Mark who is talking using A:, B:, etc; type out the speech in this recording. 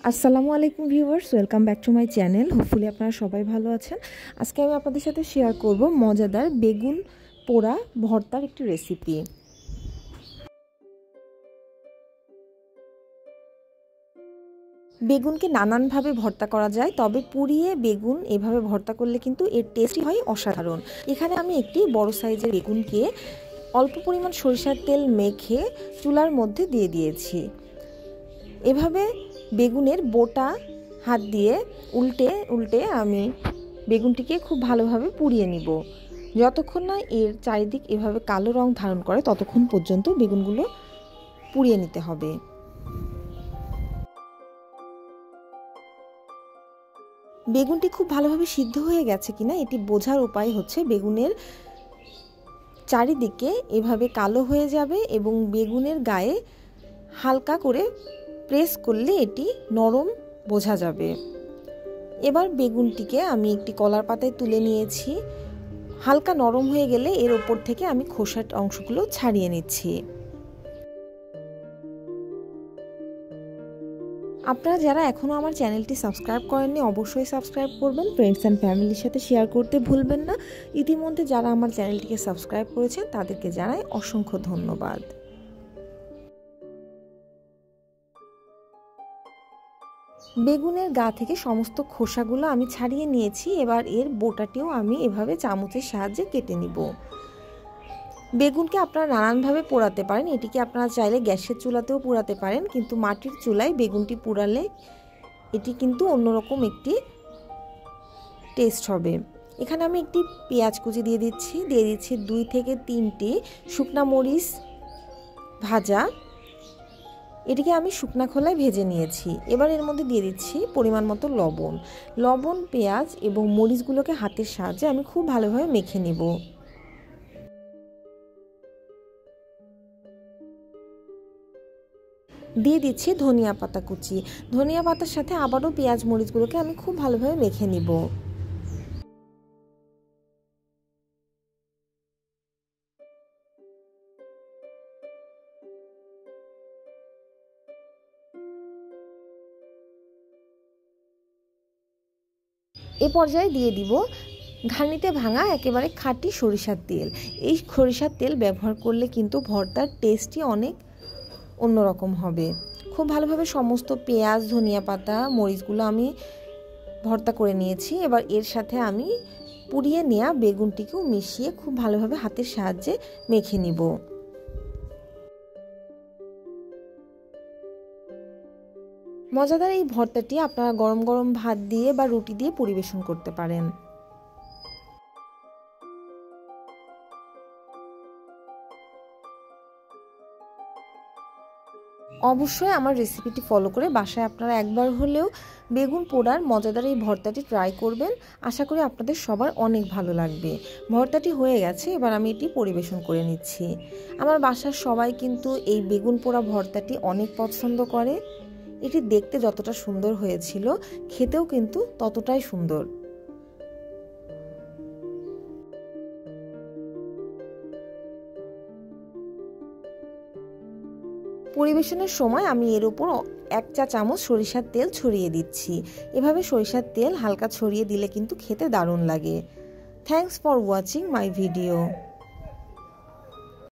A: আসসালামু আলাইকুম viewers, welcome back to my channel. Hopefully আপনারা সবাই ভালো আছেন। আজকে আমি আপনাদের সাথে শেয়ার করব মজাদার বেগুন পোড়া ভর্তার একটি রেসিপি। বেগুনকে নানানভাবে ভর্তা করা যায়, তবে পুড়িয়ে বেগুন এভাবে ভর্তা করলে কিন্তু এর টেস্টই হয় অসাধারণ। এখানে আমি একটি বড় সাইজের বেগুনকে অল্প পরিমাণ সরিষার তেল মেখে চুলার মধ্যে দিয়ে দিয়েছি। এভাবে বেগুনের বোটা হাত দিয়ে উল্টে উল্টে আমি বেগুনটিকে খুব ভালোভাবে পুড়িয়ে নিব। যতক্ষণ না এর চারিদিক এভাবে কালো রং ধারণ করে ততক্ষণ পর্যন্ত বেগুনগুলো পুড়িয়ে নিতে হবে। বেগুনটি খুব ভালোভাবে সিদ্ধ হয়ে গেছে কিনা এটি বোঝার উপায় হচ্ছে বেগুনের চারিদিকে এভাবে কালো হয়ে যাবে এবং বেগুনের গায়ে হালকা করে প্রেস করলে এটি নরম বোঝা যাবে। এবার বেগুনটিকে আমি একটি কলার পাতায় তুলে নিয়েছি। হালকা নরম হয়ে গেলে এর ওপর থেকে আমি খোসার অংশগুলো ছাড়িয়ে নিচ্ছি। আপনারা যারা এখনও আমার চ্যানেলটি সাবস্ক্রাইব করেননি অবশ্যই সাবস্ক্রাইব করবেন। ফ্রেন্ডস অ্যান্ড ফ্যামিলির সাথে শেয়ার করতে ভুলবেন না। ইতিমধ্যে যারা আমার চ্যানেলটিকে সাবস্ক্রাইব করেছেন তাদেরকে জানাই অসংখ্য ধন্যবাদ। বেগুনের গা থেকে সমস্ত খোসাগুলো আমি ছাড়িয়ে নিয়েছি। এবার এর বোটাটিও আমি এভাবে চামচের সাহায্যে কেটে নিব। বেগুনকে আপনারা নানানভাবে পোড়াতে পারেন। এটিকে আপনারা চাইলে গ্যাসের চুলাতেও পোড়াতে পারেন, কিন্তু মাটির চুলায় বেগুনটি পোড়ালে এটি কিন্তু অন্যরকম একটি টেস্ট হবে। এখানে আমি একটি পেঁয়াজ কুচি দিয়ে দিচ্ছি 2 থেকে 3টি শুকনা মরিচ ভাজা। এটিকে আমি শুকনা খোলায় ভেজে নিয়েছি। এবার এর মধ্যে দিয়ে দিচ্ছি পরিমাণ মতো লবণ, পেঁয়াজ এবং মরিচগুলোকে হাতের সাহায্যে আমি খুব ভালোভাবে মেখে নেব। দিয়ে দিচ্ছি ধনিয়া পাতা কুচি। ধনিয়া পাতার সাথে আবারও পেঁয়াজ মরিচগুলোকে আমি খুব ভালোভাবে মেখে নিব। এ পর্যায়ে দিয়ে দিব ঘানিতে ভাঙা একেবারে খাঁটি সরিষার তেল। এই সরিষার তেল ব্যবহার করলে কিন্তু ভর্তার টেস্টই অনেক অন্যরকম হবে। খুব ভালোভাবে সমস্ত পেঁয়াজ ধনিয়া পাতা মরিচগুলো আমি ভর্তা করে নিয়েছি। এবার এর সাথে আমি পুড়িয়ে নেওয়া বেগুনটিকেও মিশিয়ে খুব ভালোভাবে হাতের সাহায্যে মেখে নিব। মজাদার এই ভর্তাটি আপনারা গরম গরম ভাত দিয়ে বা রুটি দিয়ে পরিবেশন করতে পারেন। অবশ্যই আমার রেসিপিটি ফলো করে বাসায় আপনারা একবার হলেও বেগুন পোড়ার মজাদার এই ভর্তাটি ট্রাই করবেন। আশা করি আপনাদের সবার অনেক ভালো লাগবে। ভর্তাটি হয়ে গেছে, এবার আমি এটি পরিবেশন করে নিচ্ছি। আমার বাসার সবাই কিন্তু এই বেগুন পোড়া ভর্তাটি অনেক পছন্দ করে। এটি দেখতে যতটা সুন্দর হয়েছিল খেতেও কিন্তু ততটাই সুন্দর। পরিবেশনের সময় আমি এর উপর 1 চা চামচ সরিষার তেল ছড়িয়ে দিচ্ছি। এভাবে সরিষার তেল হালকা ছড়িয়ে দিলে কিন্তু খেতে দারুণ লাগে। Thanks for watching my video.